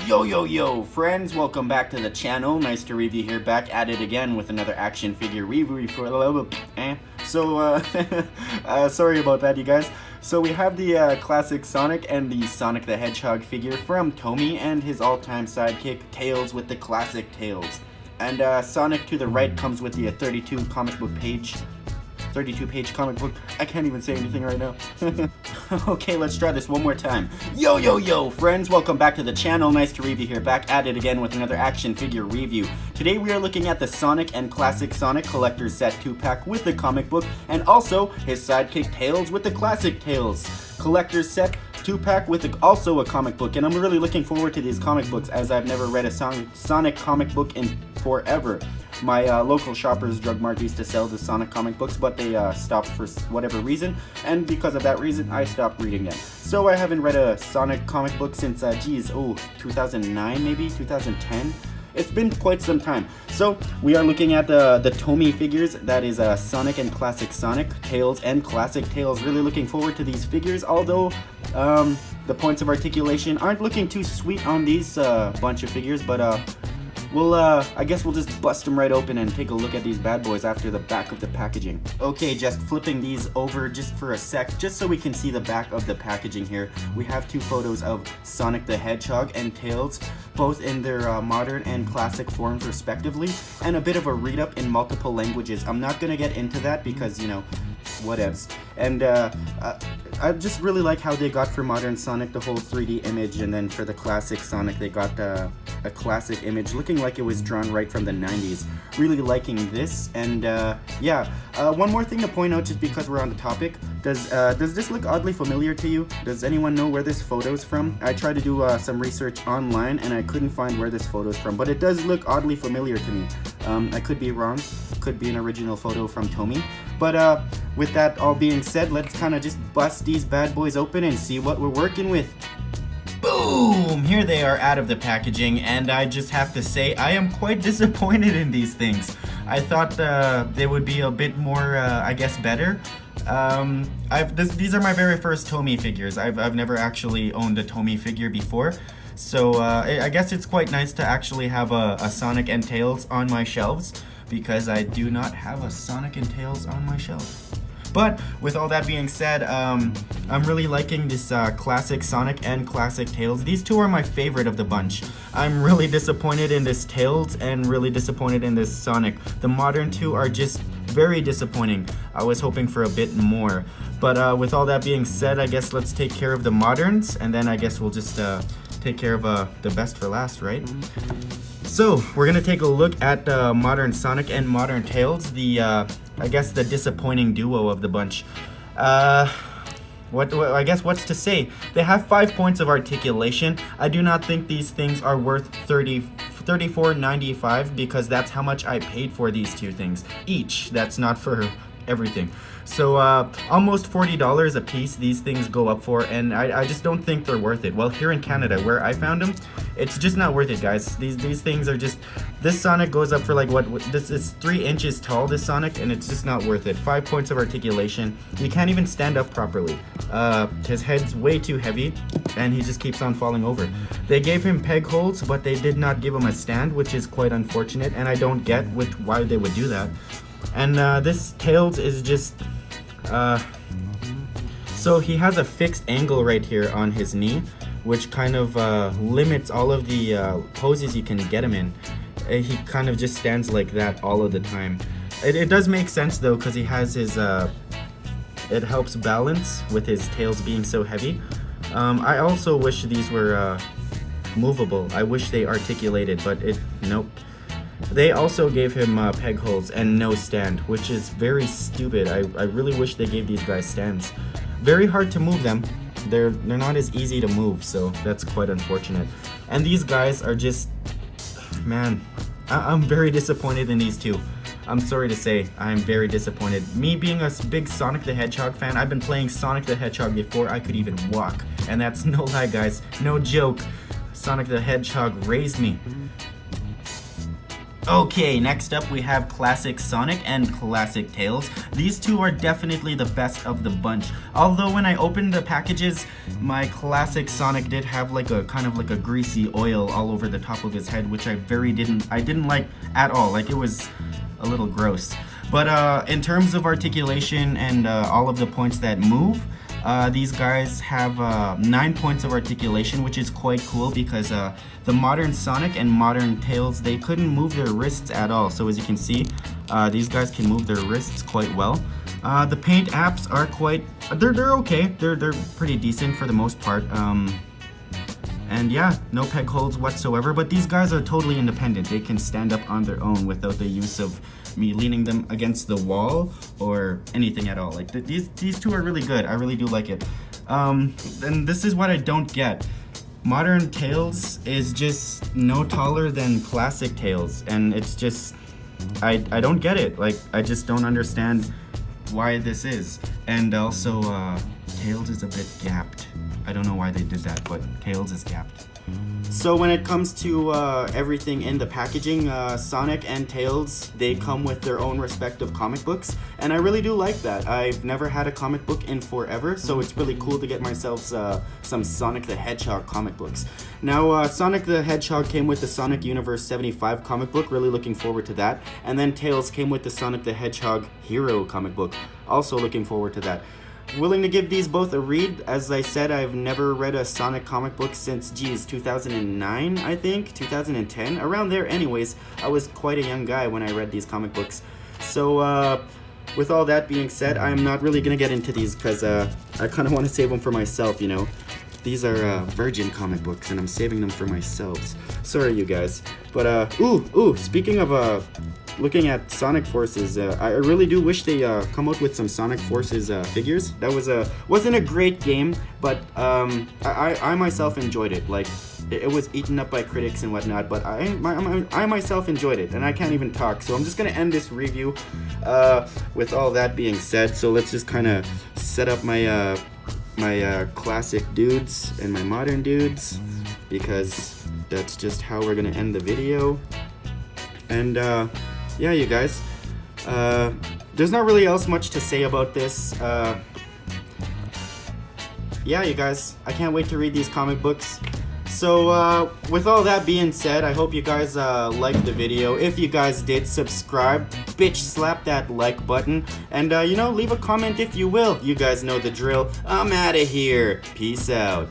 Yo friends, welcome back to the channel. NiceToReevU here, back at it again with another action figure review for a little bit. Sorry about that, you guys. So we have the classic Sonic and the Sonic the Hedgehog figure from TOMY and his all-time sidekick Tails with the classic Tails. And Sonic to the right comes with the 32 page comic book. I can't even say anything right now. Okay, let's try this one more time. Yo friends, welcome back to the channel. NiceToReevU here, back at it again with another action figure review. Today we are looking at the Sonic and Classic Sonic Collector's Set 2-pack with the comic book, and also his sidekick Tails with the classic Tails Collector's Set 2-pack with also a comic book. And I'm really looking forward to these comic books, as I've never read a Sonic comic book in forever. My local Shoppers Drug Mart used to sell the Sonic comic books, but they stopped for whatever reason, and because of that reason, I stopped reading them. So I haven't read a Sonic comic book since, 2009 maybe, 2010? It's been quite some time. So we are looking at the TOMY figures, that is Sonic and Classic Sonic, Tails and Classic Tails. Really looking forward to these figures, although the points of articulation aren't looking too sweet on these bunch of figures, but I guess we'll just bust them right open and take a look at these bad boys after the back of the packaging. Okay, just flipping these over just for a sec, just so we can see the back of the packaging here. We have two photos of Sonic the Hedgehog and Tails, both in their modern and classic forms respectively, and a bit of a read-up in multiple languages. I'm not gonna get into that because, you know, whatevs. And I just really like how they got for modern Sonic the whole 3D image, and then for the classic Sonic they got a classic image looking like it was drawn right from the 90s. Really liking this. And one more thing to point out, just because we're on the topic. Does this look oddly familiar to you? Does anyone know where this photo's from? I tried to do some research online and I couldn't find where this photo's from, but it does look oddly familiar to me. I could be wrong, could be an original photo from TOMY, but with that all being said, let's kind of just bust these bad boys open and see what we're working with. Boom! Here they are out of the packaging, and I just have to say I am quite disappointed in these things. I thought they would be a bit more, I guess, better. These are my very first TOMY figures. I've never actually owned a TOMY figure before, so I guess it's quite nice to actually have a Sonic and Tails on my shelves, because I do not have a Sonic and Tails on my shelf. But with all that being said, I'm really liking this classic Sonic and classic Tails. These two are my favorite of the bunch. I'm really disappointed in this Tails and really disappointed in this Sonic. The modern two are just very disappointing. I was hoping for a bit more. But with all that being said, I guess let's take care of the moderns, and then I guess we'll just take care of the best for last, right? So we're gonna take a look at modern Sonic and modern Tails, I guess the disappointing duo of the bunch. I guess what's to say? They have 5 points of articulation. I do not think these things are worth $34.95, because that's how much I paid for these two things each. That's not for everything. So almost $40 a piece these things go up for, and I just don't think they're worth it. Well, here in Canada where I found them, it's just not worth it, guys. These things are just, this Sonic goes up for like this is 3 inches tall, this Sonic, and it's just not worth it. 5 points of articulation. You can't even stand up properly. His head's way too heavy and he just keeps on falling over. They gave him peg holds, but they did not give him a stand, which is quite unfortunate, and I don't get why they would do that. And this Tails is just so he has a fixed angle right here on his knee, which kind of limits all of the poses you can get him in. He kind of just stands like that all of the time. It does make sense though, because he has his it helps balance with his tails being so heavy. I also wish these were movable. I wish they articulated, but nope. They also gave him peg holes and no stand, which is very stupid. I really wish they gave these guys stands. Very hard to move them. They're not as easy to move, so that's quite unfortunate. And these guys are just, man, I'm very disappointed in these two. I'm sorry to say, I'm very disappointed. Me being a big Sonic the Hedgehog fan, I've been playing Sonic the Hedgehog before I could even walk. And that's no lie, guys, no joke. Sonic the Hedgehog raised me. Okay, next up we have Classic Sonic and Classic Tails. These two are definitely the best of the bunch. Although when I opened the packages, my Classic Sonic did have like a kind of like a greasy oil all over the top of his head, which I didn't like at all. Like, it was a little gross. But in terms of articulation and all of the points that move, these guys have 9 points of articulation, which is quite cool because the modern Sonic and modern Tails, they couldn't move their wrists at all. So as you can see, these guys can move their wrists quite well. The paint apps are they're okay. They're pretty decent for the most part. And yeah, no peg holds whatsoever, but these guys are totally independent. They can stand up on their own without the use of me leaning them against the wall or anything at all. Like, these two are really good. I really do like it. And this is what I don't get. Modern Tails is just no taller than Classic Tails, and it's just, I don't get it. Like, I just don't understand why this is. And also, Tails is a bit gapped. I don't know why they did that, but Tails is gapped. So when it comes to everything in the packaging, Sonic and Tails, they come with their own respective comic books, and I really do like that. I've never had a comic book in forever, so it's really cool to get myself some Sonic the Hedgehog comic books. Now, Sonic the Hedgehog came with the Sonic Universe 75 comic book, really looking forward to that, and then Tails came with the Sonic the Hedgehog Hero comic book, also looking forward to that. Willing to give these both a read. As I said, I've never read a Sonic comic book since, 2009, I think? 2010? Around there anyways. I was quite a young guy when I read these comic books. So, with all that being said, I'm not really gonna get into these because I kind of want to save them for myself, you know? These are virgin comic books, and I'm saving them for myself. Sorry, you guys. But, speaking of looking at Sonic Forces, I really do wish they come out with some Sonic Forces figures. That wasn't a great game, but I myself enjoyed it. Like, it was eaten up by critics and whatnot, but I myself enjoyed it, and I can't even talk. So I'm just gonna end this review with all that being said. So let's just kind of set up my my classic dudes and my modern dudes, because that's just how we're gonna end the video. And yeah, you guys, there's not really else much to say about this. Yeah, you guys, I can't wait to read these comic books. So with all that being said, I hope you guys liked the video. If you guys did, subscribe, bitch slap that like button, and you know, leave a comment if you will. You guys know the drill. I'm out of here. Peace out.